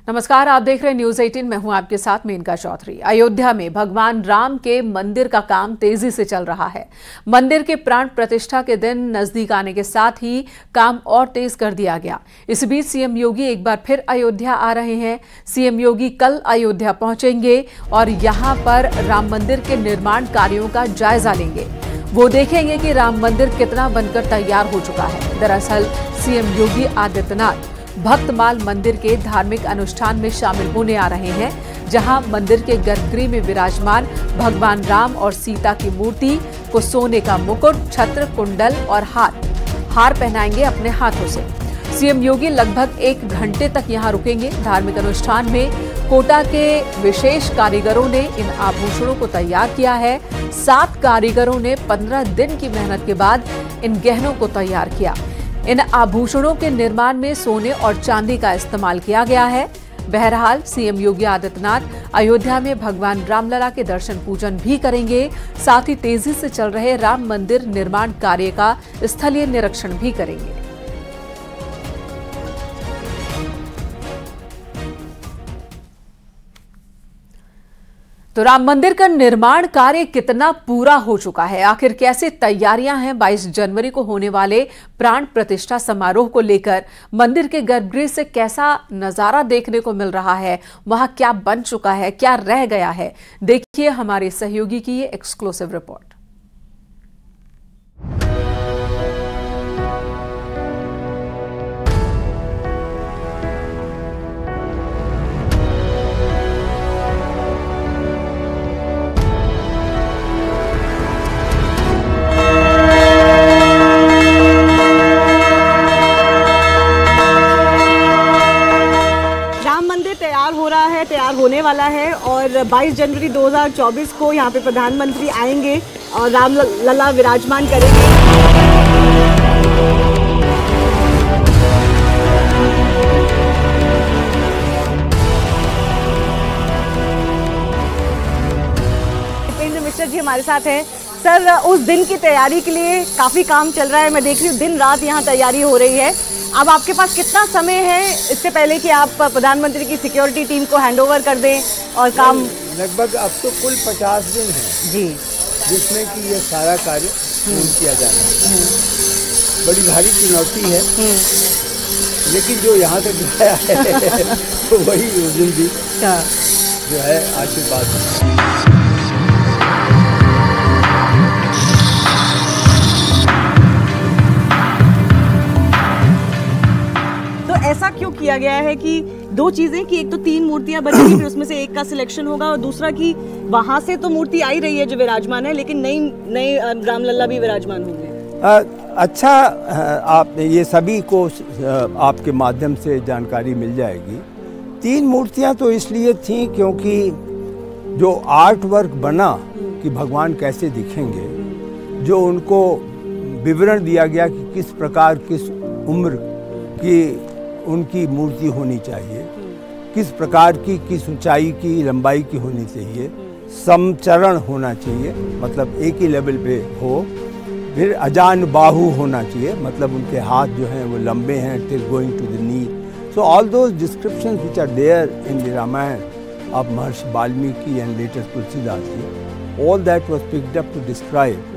नमस्कार, आप देख रहे हैं न्यूज 18। मैं हूं आपके साथ मेनका चौधरी। अयोध्या में भगवान राम के मंदिर का काम तेजी से चल रहा है। मंदिर के प्राण प्रतिष्ठा के दिन नजदीक आने के साथ ही काम और तेज कर दिया गया। इस बीच सीएम योगी एक बार फिर अयोध्या आ रहे हैं। सीएम योगी कल अयोध्या पहुंचेंगे और यहां पर राम मंदिर के निर्माण कार्यों का जायजा लेंगे। वो देखेंगे कि राम मंदिर कितना बनकर तैयार हो चुका है। दरअसल सीएम योगी आदित्यनाथ भक्तमाल मंदिर के धार्मिक अनुष्ठान में शामिल होने आ रहे हैं, जहां मंदिर के गर्भगृह में विराजमान भगवान राम और सीता की मूर्ति को सोने का मुकुट, छत्र, कुंडल और हार पहनाएंगे अपने हाथों से। सीएम योगी लगभग 1 घंटे तक यहां रुकेंगे। धार्मिक अनुष्ठान में कोटा के विशेष कारीगरों ने इन आभूषणों को तैयार किया है। 7 कारीगरों ने 15 दिन की मेहनत के बाद इन गहनों को तैयार किया। इन आभूषणों के निर्माण में सोने और चांदी का इस्तेमाल किया गया है। बहरहाल सीएम योगी आदित्यनाथ अयोध्या में भगवान रामलला के दर्शन पूजन भी करेंगे। साथ ही तेजी से चल रहे राम मंदिर निर्माण कार्य का स्थलीय निरीक्षण भी करेंगे। तो राम मंदिर का निर्माण कार्य कितना पूरा हो चुका है, आखिर कैसे तैयारियां हैं 22 जनवरी को होने वाले प्राण प्रतिष्ठा समारोह को लेकर, मंदिर के गर्भगृह से कैसा नजारा देखने को मिल रहा है, वहां क्या बन चुका है, क्या रह गया है, देखिए हमारे सहयोगी की ये एक्सक्लूसिव रिपोर्ट। तैयार होने वाला है और 22 जनवरी 2024 को यहाँ पे प्रधानमंत्री आएंगे और रामलला विराजमान करेंगे। दीपेंद्र मिश्र जी हमारे साथ हैं। सर, उस दिन की तैयारी के लिए काफ़ी काम चल रहा है। मैं देख रही हूँ दिन रात यहाँ तैयारी हो रही है। अब आपके पास कितना समय है इससे पहले कि आप प्रधानमंत्री की सिक्योरिटी टीम को हैंडओवर कर दें और काम? लगभग अब तो कुल 50 दिन है जी, जिसमें कि ये सारा कार्य पूर्ण किया जाना है। बड़ी भारी चुनौती है, लेकिन जो यहाँ तक आया है तो वही उस दिन भी जो है आशीर्वाद है। ऐसा क्यों किया गया है कि 2 चीजें, कि एक तो 3 मूर्तियां बनेगी, फिर उसमें से एक का सिलेक्शन होगा, और दूसरा कि वहां से तो मूर्ति आई रही है जो विराजमान है, लेकिन नई रामलला भी विराजमान होंगे। अच्छा, आप ये सभी को आपके माध्यम से जानकारी मिल जाएगी। 3 मूर्तियां तो इसलिए थी क्योंकि जो आर्ट वर्क बना कि भगवान कैसे दिखेंगे, जो उनको विवरण दिया गया कि किस प्रकार, किस उम्र की उनकी मूर्ति होनी चाहिए, किस प्रकार की, किस ऊंचाई की, लंबाई की होनी चाहिए, समचरण होना चाहिए, मतलब एक ही लेवल पे हो, फिर अजान बाहु होना चाहिए, मतलब उनके हाथ जो हैं वो लंबे हैं till going to the knee. So all those descriptions which are there in the Ramayana of Maharshi Valmiki and later Tulsidas ji, all that was picked up to describe.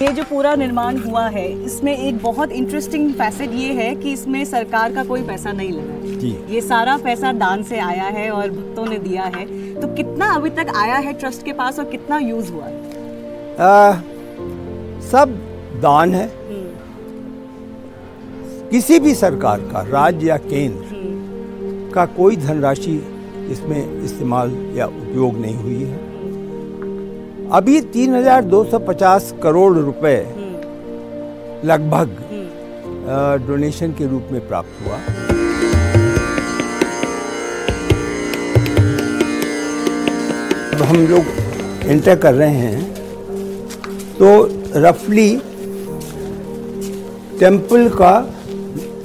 ये जो पूरा निर्माण हुआ है, इसमें एक बहुत इंटरेस्टिंग फैसेट ये है कि इसमें सरकार का कोई पैसा नहीं लगा है। ये सारा पैसा दान से आया है और भक्तों ने दिया है। तो कितना अभी तक आया है ट्रस्ट के पास और कितना यूज हुआ है? सब दान है। किसी भी सरकार का, राज्य या केंद्र का, कोई धनराशि इसमें इस्तेमाल या उपयोग नहीं हुई है। अभी 3250 करोड़ रुपए लगभग डोनेशन के रूप में प्राप्त हुआ। अब हम लोग एंटर कर रहे हैं तो रफली टेम्पल का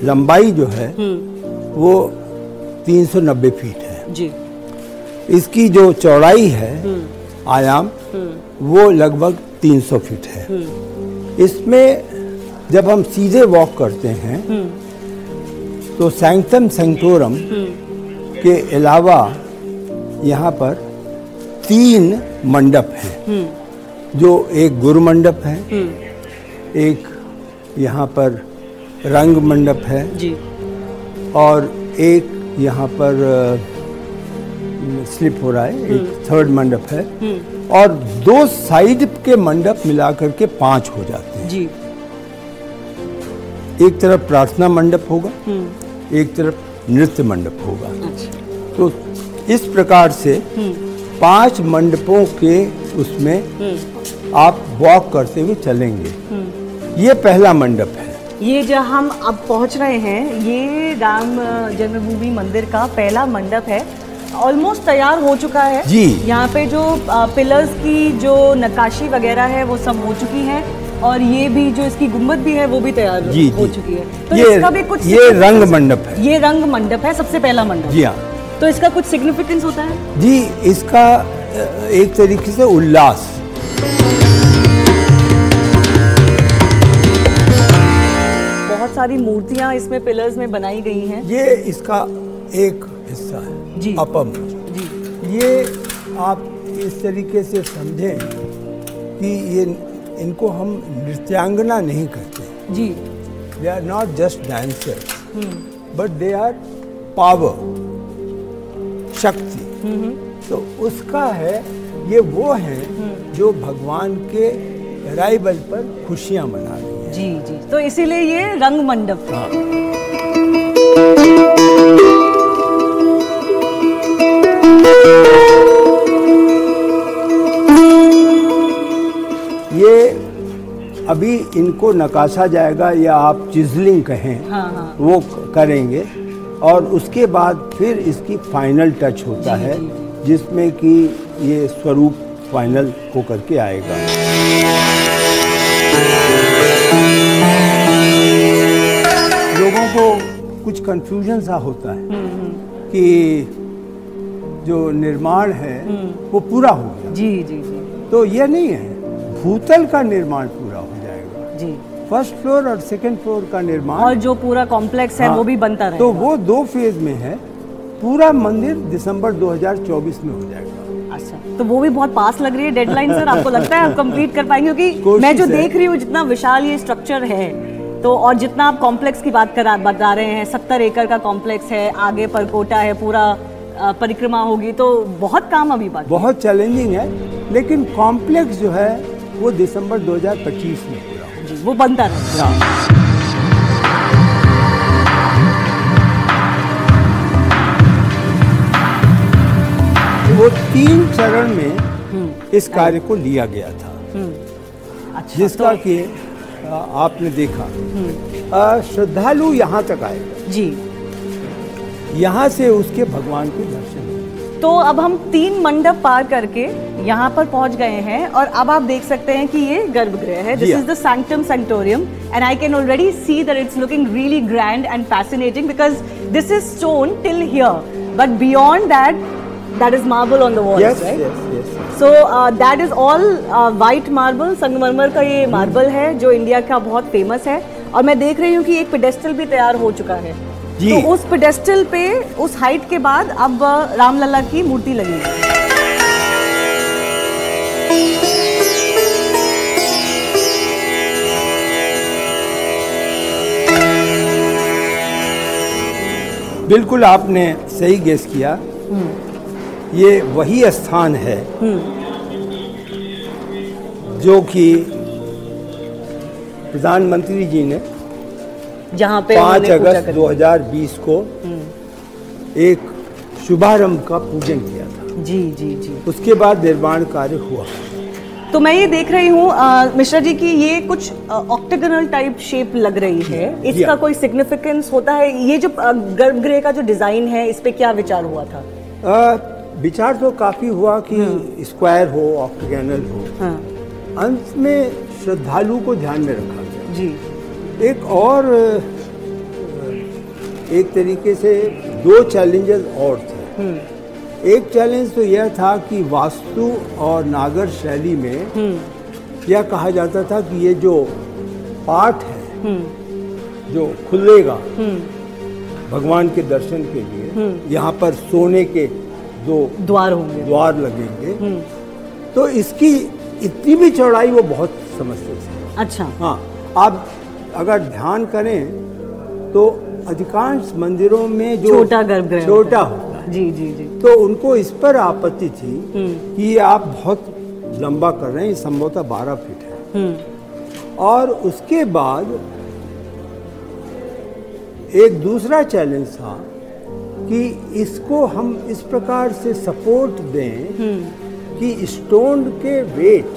लंबाई जो है वो 390 फीट है जी। इसकी जो चौड़ाई है आयाम वो लगभग 300 फीट है। इसमें जब हम सीधे वॉक करते हैं तो सैंक्टम सैंक्टोरम के अलावा यहाँ पर 3 मंडप हैं, जो एक गुरु मंडप है, एक यहाँ पर रंग मंडप है जी, और एक यहाँ पर स्लिप हो रहा है, एक थर्ड मंडप है, और 2 साइड के मंडप मिलाकर के 5 हो जाते हैं जी। एक तरफ प्रार्थना मंडप होगा, एक तरफ नृत्य मंडप होगा। अच्छा। तो इस प्रकार से 5 मंडपों के उसमें आप वॉक करते हुए चलेंगे। ये पहला मंडप है। ये जो हम अब पहुंच रहे हैं, ये राम जन्मभूमि मंदिर का पहला मंडप है। ऑलमोस्ट तैयार हो चुका है जी। यहाँ पे जो पिलर्स की जो नक्काशी वगैरह है वो सब हो चुकी है, और ये भी जो इसकी गुम्बद भी है वो भी तैयार हो चुकी है। तो इसका भी कुछ, ये रंग मंडप है। ये रंग मंडप है, सबसे पहला मंडप जी। हाँ। तो इसका कुछ सिग्निफिकेंस होता है जी। इसका एक तरीके से उल्लास, बहुत सारी मूर्तियां इसमें पिलर्स में बनाई गई हैं। ये इसका एक हिस्सा है जी। अपम जी। ये आप इस तरीके से समझें कि ये इनको हम नृत्यांगना नहीं कहते जी। They are not just dancers, but they are power, shakti. तो उसका है, ये वो है जो भगवान के अराइवल पर खुशियां मना रही है जी जी। तो इसीलिए ये रंग मंडप। हाँ। ये अभी इनको नकाशा जाएगा, या आप चिजलिंग कहें, हाँ। वो करेंगे, और उसके बाद फिर इसकी फाइनल टच होता है, जिसमें कि ये स्वरूप फाइनल हो करके आएगा। लोगों को कुछ कंफ्यूजन सा होता है कि जो निर्माण है वो पूरा हो गया जी जी जी। तो ये नहीं है, भूतल का निर्माण पूरा हो जाएगा जी। फर्स्ट फ्लोर और सेकंड फ्लोर का निर्माण, और जो पूरा कॉम्प्लेक्स है वो भी बनता रहेगा। तो वो 2 फेज में है। पूरा मंदिर दिसंबर 2024 में हो जाएगा। अच्छा, तो वो भी बहुत पास लग रही है डेडलाइन सर। आपको लगता है आप कंप्लीट कर पाएंगे? क्योंकि मैं जो देख रही हूँ, जितना विशाल ये स्ट्रक्चर है, तो और जितना आप कॉम्प्लेक्स की बता रहे हैं, 70 एकड़ का कॉम्प्लेक्स है, आगे परकोटा है, पूरा परिक्रमा होगी, तो बहुत काम अभी बाकी, बहुत चैलेंजिंग है। लेकिन कॉम्प्लेक्स जो है वो दिसंबर 2025 में पूरा होगा, वो बनता है। वो 3 चरण में इस कार्य को लिया गया था। अच्छा, जिसका कि आपने देखा, श्रद्धालु यहाँ तक आएगा जी, यहाँ से उसके भगवान के दर्शन। तो अब हम 3 मंडप पार करके यहाँ पर पहुँच गए हैं, और अब आप देख सकते हैं कि ये गर्भगृह है। This is the sanctum sanctorium, and I can already see that it's looking really grand and fascinating, because this is stone till here, but beyond that that is marble on the walls, yes, right? Yes. So that is all white marble, संगमरमर का ये marble है जो India का बहुत famous है। और मैं देख रही हूँ कि एक पेडेस्टल भी तैयार हो चुका है जी। तो उस पेडेस्टल पे, उस हाइट के बाद अब रामलला की मूर्ति लगी है। बिल्कुल आपने सही गेस किया। ये वही स्थान है जो कि प्रधानमंत्री जी ने जहाँ पे 5 अगस्त 2020 को एक शुभारंभ का पूजन किया था जी जी जी। उसके बाद निर्माण कार्य हुआ। तो मैं ये देख रही हूँ मिश्रा जी की ये कुछ ऑक्टागोनल टाइप शेप लग रही है, इसका कोई सिग्निफिकेंस होता है? ये जो गर्भगृह का जो डिजाइन है, इस पे क्या विचार हुआ था? विचार तो काफी हुआ कि स्क्वायर हो, ऑक्टागोनल हो। हाँ। अंत में श्रद्धालु को ध्यान में रखा गया जी। एक और एक तरीके से 2 चैलेंजेस और थे। एक चैलेंज तो यह था कि वास्तु और नागर शैली में यह कहा जाता था कि ये जो पार्ट है जो खुलेगा भगवान के दर्शन के लिए, यहाँ पर सोने के 2 द्वार होंगे, द्वार लगेंगे। तो इसकी इतनी भी चौड़ाई वो बहुत समझते थे। अच्छा। हाँ, आप अगर ध्यान करें तो अधिकांश मंदिरों में जो छोटा गर्भगृह छोटा होता है, जी जी जी, तो उनको इस पर आपत्ति थी कि आप बहुत लंबा कर रहे हैं, संभवतः 12 फीट है। और उसके बाद एक दूसरा चैलेंज था कि इसको हम इस प्रकार से सपोर्ट दें कि स्टोन के वेट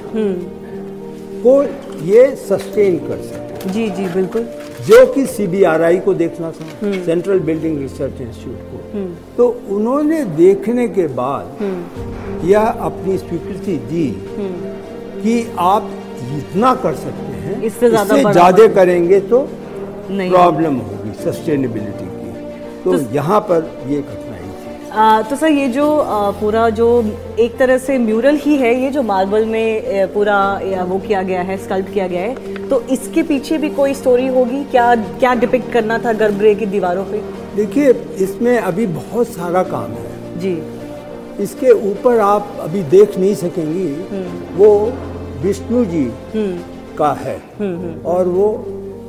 को ये सस्टेन कर सके। जी जी बिल्कुल। जो कि CBRI को देखना था, सेंट्रल बिल्डिंग रिसर्च इंस्टीट्यूट को। तो उन्होंने देखने के बाद यह अपनी स्वीकृति दी कि आप इतना कर सकते हैं, इससे ज़्यादा करेंगे तो प्रॉब्लम होगी सस्टेनेबिलिटी की। तो यहाँ पर ये कठिनाई थी। तो सर ये जो पूरा जो एक तरह से म्यूरल ही है, ये जो मार्बल में पूरा वो किया गया है, स्कल्प्ट किया गया है, तो इसके पीछे भी कोई स्टोरी होगी क्या? क्या डिपिक्ट करना था गर्भगृह की दीवारों पे? देखिए, इसमें अभी बहुत सारा काम है जी। इसके ऊपर आप अभी देख नहीं सकेंगी, वो विष्णु जी का है और वो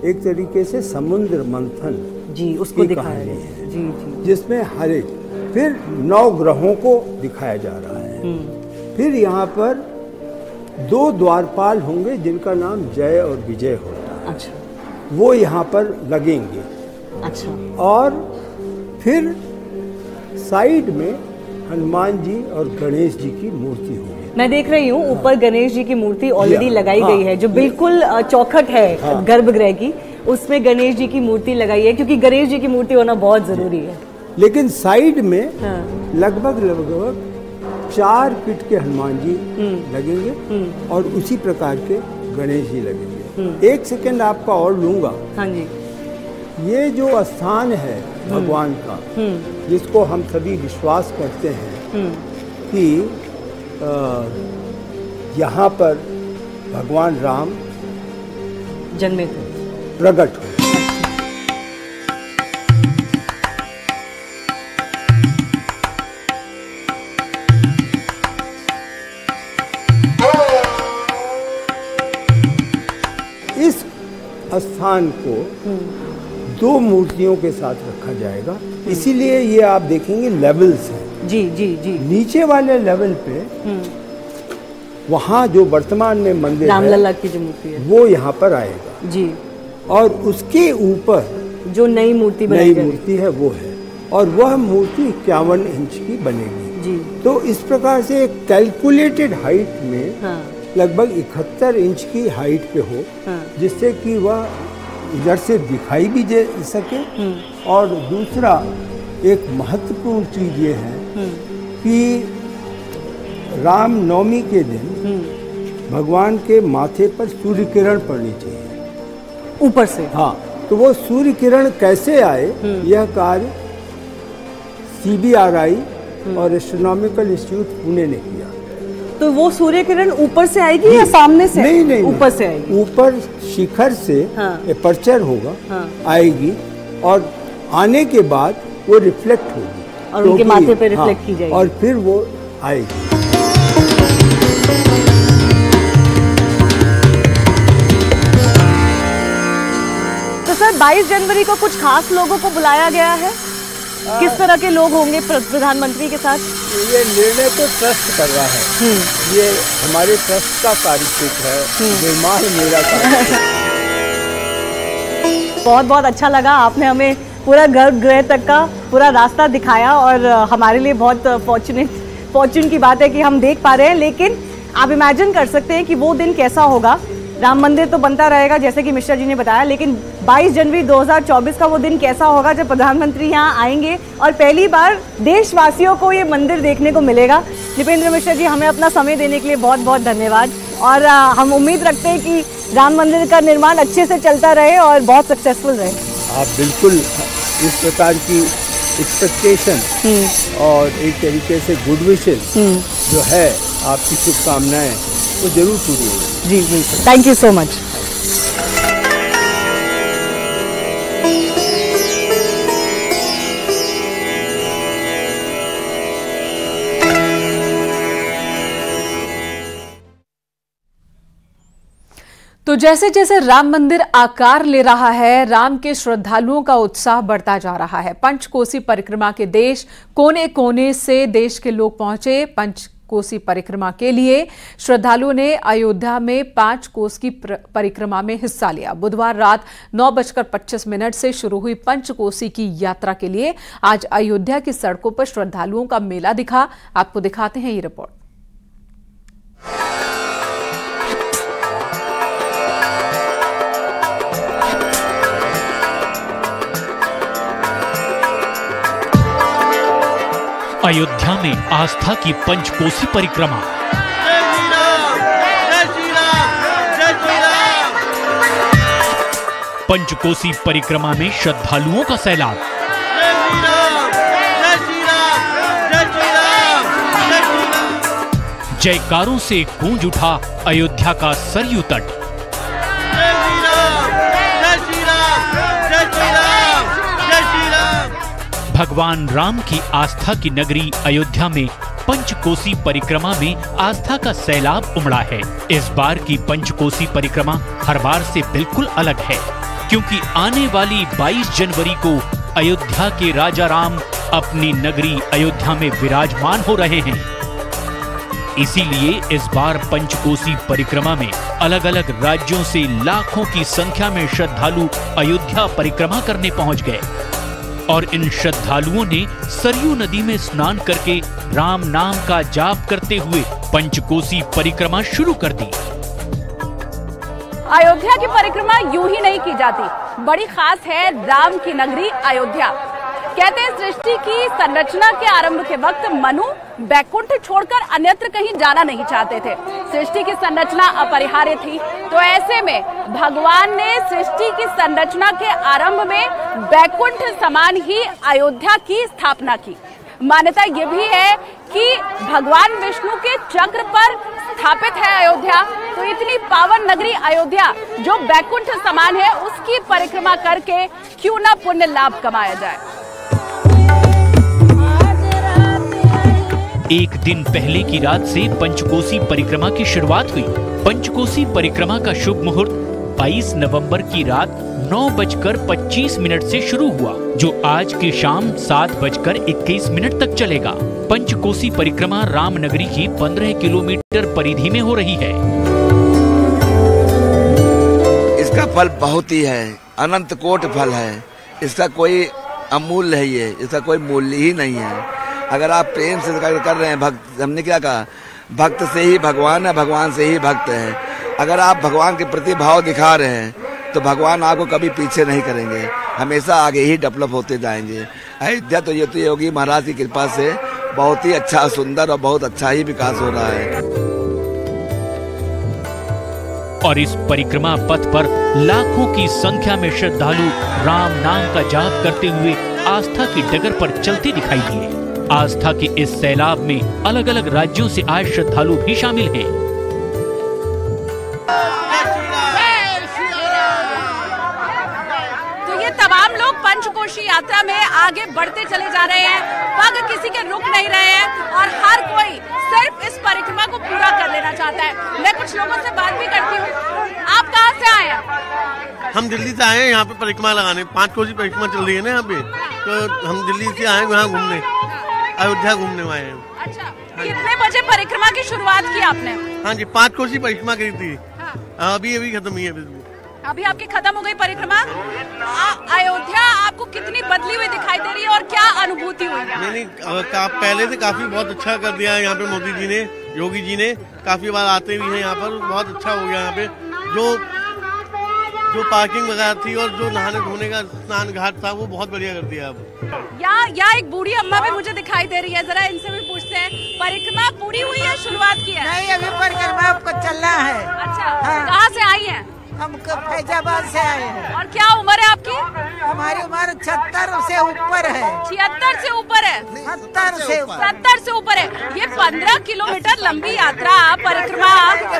एक तरीके से समुद्र मंथन जी उसको दिखाया है जी जी, जिसमें हर एक फिर 9 ग्रहों को दिखाया जा रहा है। फिर यहाँ पर 2 द्वारपाल होंगे जिनका नाम जय और विजय होता है। अच्छा। वो यहाँ पर लगेंगे। अच्छा। और फिर साइड में हनुमान जी और गणेश जी की मूर्ति होगी। मैं देख रही हूँ ऊपर गणेश जी की मूर्ति ऑलरेडी लगाई गई है, जो बिल्कुल चौखट है गर्भगृह की, उसमें गणेश जी की मूर्ति लगाई है, क्योंकि गणेश जी की मूर्ति होना बहुत जरूरी है। लेकिन साइड में लगभग 4 फीट के हनुमान जी लगेंगे और उसी प्रकार के गणेश जी लगेंगे। 1 सेकंड आपका और लूंगा। हाँ जी। ये जो स्थान है भगवान का, जिसको हम सभी विश्वास करते हैं कि यहाँ पर भगवान राम जन्मे थे, प्रकट हुए। इस स्थान को 2 मूर्तियों के साथ रखा जाएगा, इसीलिए ये आप देखेंगे लेवल्स हैं। जी जी जी। नीचे वाले लेवल पे वहाँ जो वर्तमान में मंदिर रामलला की जो मूर्ति है वो यहाँ पर आएगा जी, और उसके ऊपर जो नई मूर्ति है वो है, और वह मूर्ति 51 इंच की बनेगी जी। तो इस प्रकार से एक कैलकुलेटेड हाइट में लगभग 71 इंच की हाइट पे हो, जिससे कि वह इधर से दिखाई भी दे सके। और दूसरा एक महत्वपूर्ण चीज ये है कि राम नवमी के दिन भगवान के माथे पर सूर्य किरण पड़नी चाहिए ऊपर से। हाँ, तो वो सूर्य किरण कैसे आए, यह कार्य CBRI और एस्ट्रोनॉमिकल इंस्टीट्यूट पुणे ने किया। तो वो सूर्य किरण ऊपर से आएगी या सामने से? नहीं, ऊपर से आएगी। ऊपर शिखर से एपर्चर होगा, आएगी, और आने के बाद वो रिफ्लेक्ट होगी और उनके माथे पे रिफ्लेक्ट की जाएगी और फिर वो आएगी। तो सर 22 जनवरी को कुछ खास लोगों को बुलाया गया है, किस तरह के लोग होंगे प्रधानमंत्री के साथ? ये निर्णय तो ट्रस्ट कर रहा है, ये हमारे ट्रस्ट का कार्यक्षेत्र है, निर्माण मेरा कार्यक्षेत्र। बहुत बहुत अच्छा लगा, आपने हमें पूरा गर्भगृह तक का पूरा रास्ता दिखाया और हमारे लिए बहुत फॉर्चून की बात है कि हम देख पा रहे हैं। लेकिन आप इमेजिन कर सकते हैं कि वो दिन कैसा होगा। राम मंदिर तो बनता रहेगा जैसे कि मिश्रा जी ने बताया, लेकिन 22 जनवरी 2024 का वो दिन कैसा होगा जब प्रधानमंत्री यहाँ आएंगे और पहली बार देशवासियों को ये मंदिर देखने को मिलेगा। दीपेंद्र मिश्रा जी, हमें अपना समय देने के लिए बहुत बहुत धन्यवाद, और हम उम्मीद रखते हैं कि राम मंदिर का निर्माण अच्छे से चलता रहे और बहुत सक्सेसफुल रहे। आप बिल्कुल इस प्रकार की एक्सपेक्टेशन और एक तरीके से गुड विशेस जो है, आपकी शुभकामनाएं वो जरूर पूरी होगी। जी जी, थैंक यू सो मच। तो जैसे जैसे राम मंदिर आकार ले रहा है, राम के श्रद्धालुओं का उत्साह बढ़ता जा रहा है। पंचकोसी परिक्रमा के देश कोने कोने से देश के लोग पहुंचे। पंचकोसी परिक्रमा के लिए श्रद्धालुओं ने अयोध्या में 5 कोस की परिक्रमा में हिस्सा लिया। बुधवार रात 9:25 से शुरू हुई पंचकोसी की यात्रा के लिए आज अयोध्या की सड़कों पर श्रद्धालुओं का मेला दिखा। आपको दिखाते हैं ये रिपोर्ट। अयोध्या में आस्था की पंचकोसी परिक्रमा। पंचकोसी परिक्रमा में श्रद्धालुओं का सैलाब। जयकारों से गूंज उठा अयोध्या का सरयू तट। भगवान राम की आस्था की नगरी अयोध्या में पंचकोसी परिक्रमा में आस्था का सैलाब उमड़ा है। इस बार की पंचकोसी परिक्रमा हर बार से बिल्कुल अलग है, क्योंकि आने वाली 22 जनवरी को अयोध्या के राजा राम अपनी नगरी अयोध्या में विराजमान हो रहे हैं। इसीलिए इस बार पंचकोसी परिक्रमा में अलग अलग राज्यों से लाखों की संख्या में श्रद्धालु अयोध्या परिक्रमा करने पहुंच गए और इन श्रद्धालुओं ने सरयू नदी में स्नान करके राम नाम का जाप करते हुए पंचकोसी परिक्रमा शुरू कर दी। अयोध्या की परिक्रमा यूं ही नहीं की जाती, बड़ी खास है राम की नगरी अयोध्या। कहते हैं सृष्टि की संरचना के आरंभ के वक्त मनु बैकुंठ छोड़कर अन्यत्र कहीं जाना नहीं चाहते थे। सृष्टि की संरचना अपरिहार्य थी, तो ऐसे में भगवान ने सृष्टि की संरचना के आरंभ में बैकुंठ समान ही अयोध्या की स्थापना की। मान्यता ये भी है कि भगवान विष्णु के चक्र पर स्थापित है अयोध्या, तो इतनी पावन नगरी अयोध्या जो बैकुंठ समान है, उसकी परिक्रमा करके क्यों ना पुण्य लाभ कमाया जाए। एक दिन पहले की रात से पंचकोसी परिक्रमा की शुरुआत हुई। पंचकोसी परिक्रमा का शुभ मुहूर्त 22 नवंबर की रात 9:25 से शुरू हुआ, जो आज की शाम 7:21 तक चलेगा। पंचकोसी परिक्रमा रामनगरी की 15 किलोमीटर परिधि में हो रही है। इसका फल बहुत ही है, अनंत कोट फल है। इसका कोई अमूल्य है, ये इसका कोई मूल्य ही नहीं है। अगर आप प्रेम से कर रहे हैं, भक्त, हमने क्या कहा, भक्त से ही भगवान है, भगवान से ही भक्त है। अगर आप भगवान के प्रति भाव दिखा रहे हैं तो भगवान आपको कभी पीछे नहीं करेंगे, हमेशा आगे ही डेवलप होते जाएंगे। अयोध्या तो ये योगी महाराज की कृपा से बहुत ही अच्छा, सुंदर और बहुत अच्छा ही विकास हो रहा है। और इस परिक्रमा पथ पर लाखों की संख्या में श्रद्धालु राम नाम का जाप करते हुए आस्था की डगर पर चलते दिखाई दिए। आस्था के इस सैलाब में अलग अलग राज्यों से आए श्रद्धालु भी शामिल हैं। तो ये तमाम लोग पंचकोशी यात्रा में आगे बढ़ते चले जा रहे हैं, पग किसी के रुक नहीं रहे हैं और हर कोई सिर्फ इस परिक्रमा को पूरा कर लेना चाहता है। मैं कुछ लोगों से बात भी करती हूँ। आप कहाँ से आए हैं? हम दिल्ली से आए हैं यहाँ पे परिक्रमा लगाने। 5 कोसी परिक्रमा चल रही है ना यहाँ पे, तो हम दिल्ली से आए यहाँ घूमने, अयोध्या घूमने आए हैं। अच्छा, कितने बजे परिक्रमा की शुरुआत की आपने? हाँ जी, 5 कोसी परिक्रमा करी थी। हाँ। अभी खत्म हुई है। अभी आपकी खत्म हो गई परिक्रमा। अयोध्या आपको कितनी बदली हुई दिखाई दे रही है और क्या अनुभूति हुई? नहीं, पहले से काफी बहुत अच्छा कर दिया है यहाँ पे मोदी जी ने, योगी जी ने। काफी बार आते भी हैं यहाँ पर, बहुत अच्छा हो गया यहाँ पे। जो पार्किंग वगैरह थी और जो नहाने धोने का स्नान घाट था, वो बहुत बढ़िया कर दिया अब। यहाँ एक बूढ़ी अम्मा भी मुझे दिखाई दे रही है, जरा इनसे भी पूछते हैं। परिक्रमा पूरी हुई है, शुरुआत की है? नहीं, अभी परिक्रमा आपको चलना है। अच्छा, हाँ। कहाँ से आई हैं? हम फैजाबाद से आए हैं। और क्या उम्र है आपकी? हमारी उम्र 76 से ऊपर है। 76 से ऊपर है? 70 से ऊपर है। ये 15 किलोमीटर लंबी यात्रा परिक्रमा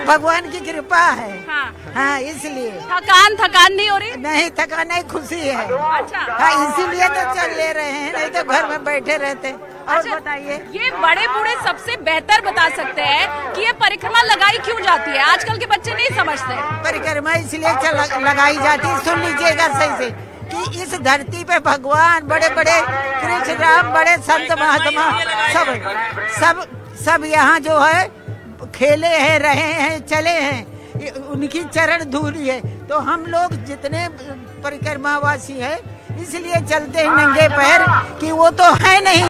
भगवान की कृपा है। हाँ, हाँ, इसलिए थकान नहीं हो रही? नहीं, थकान नहीं, खुशी है। अच्छा, हाँ, इसीलिए तो चल ले रहे हैं, नहीं तो घर में बैठे रहते। और बताइए, ये बड़े बूढ़े सबसे बेहतर बता सकते हैं कि ये परिक्रमा लगाई क्यों जाती है। आजकल के बच्चे नहीं समझते। परिक्रमा इसलिए लगाई जाती है, सुन लीजिएगा सही से, कि इस धरती पे भगवान बड़े बड़े कृष्ण राम, बड़े संत महात्मा सब यहाँ जो है खेले हैं, रहे हैं, चले हैं, उनकी चरण धूली है। तो हम लोग जितने परिक्रमावासी हैं इसलिए चलते हैं नंगे पैर कि वो तो है नहीं।